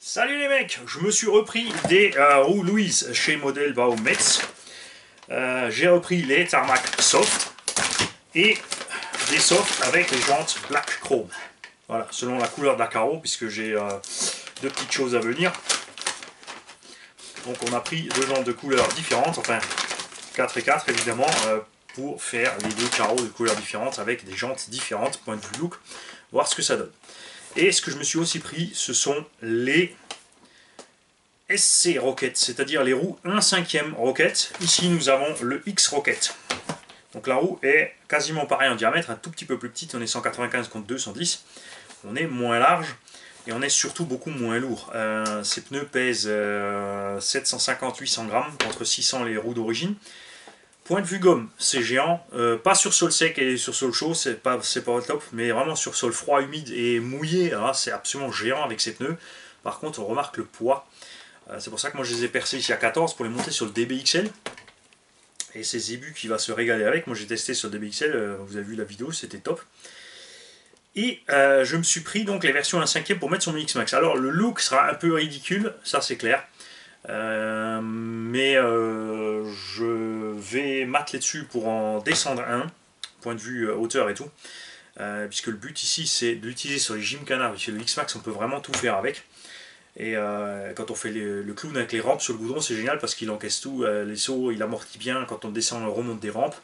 Salut les mecs, je me suis repris des roues Louise chez Model Bau Metz. J'ai repris les Tarmac Soft et des Soft avec les jantes Black Chrome. Voilà, selon la couleur de la carreau, puisque j'ai deux petites choses à venir. Donc on a pris deux jantes de couleurs différentes, enfin 4 et 4 évidemment, pour faire les deux carreaux de couleurs différentes avec des jantes différentes, point de vue look, voir ce que ça donne. Et ce que je me suis aussi pris, ce sont les SC Rocket, c'est-à-dire les roues 1/5 Rocket. Ici, nous avons le X Rocket. Donc la roue est quasiment pareille en diamètre, un tout petit peu plus petite. On est 195 contre 210. On est moins large et on est surtout beaucoup moins lourd. Ces pneus pèsent 750-800 grammes contre 600 les roues d'origine. Point de vue gomme, c'est géant, pas sur sol sec et sur sol chaud, c'est pas au top, mais vraiment sur sol froid, humide et mouillé, c'est absolument géant avec ces pneus. Par contre, on remarque le poids. C'est pour ça que moi je les ai percés ici à 14 pour les monter sur le DBXL. Et c'est Zébu qui va se régaler avec. Moi j'ai testé sur le DBXL, vous avez vu la vidéo, c'était top. Et je me suis pris donc les versions 1/5 pour mettre sur mon X-Max. Alors le look sera un peu ridicule, ça c'est clair. Mais je vais m'atteler dessus pour en descendre un, point de vue hauteur et tout, puisque le but ici c'est de l'utiliser sur les Gymkhana. Avec le X-Max on peut vraiment tout faire avec, et quand on fait le clown avec les rampes sur le goudron c'est génial parce qu'il encaisse tout, les sauts, il amortit bien quand on descend, on remonte des rampes.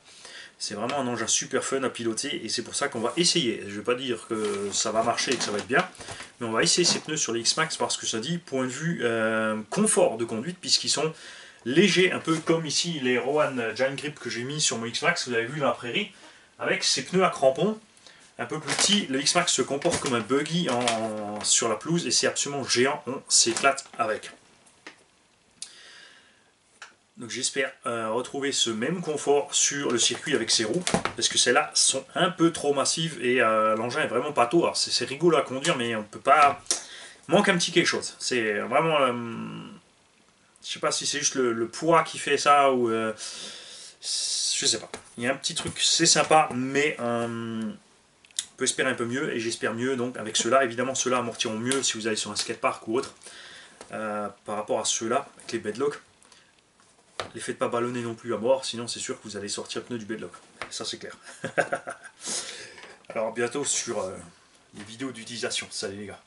C'est vraiment un engin super fun à piloter et c'est pour ça qu'on va essayer. Je ne vais pas dire que ça va marcher et que ça va être bien, mais on va essayer ces pneus sur les X-Max parce que ça dit point de vue confort de conduite, puisqu'ils sont légers, un peu comme ici les Rowan Giant Grip que j'ai mis sur mon X-Max, vous avez vu dans la prairie, avec ces pneus à crampons un peu plus petits. Le X-Max se comporte comme un buggy sur la pelouse et c'est absolument géant, on s'éclate avec. Donc j'espère retrouver ce même confort sur le circuit avec ces roues, parce que celles-là sont un peu trop massives et l'engin est vraiment pas tôt. Alors c'est rigolo à conduire, mais on peut pas... Il manque un petit quelque chose. C'est vraiment... je sais pas si c'est juste le poids qui fait ça ou... je sais pas. Il y a un petit truc, c'est sympa, mais on peut espérer un peu mieux, et j'espère mieux donc avec ceux-là. Évidemment ceux-là amortiront mieux si vous allez sur un skatepark ou autre, par rapport à ceux-là, avec les bedlocks. Les faites pas ballonner non plus à mort, sinon c'est sûr que vous allez sortir le pneu du bedlock. Ça c'est clair. Alors bientôt sur les vidéos d'utilisation. Salut les gars.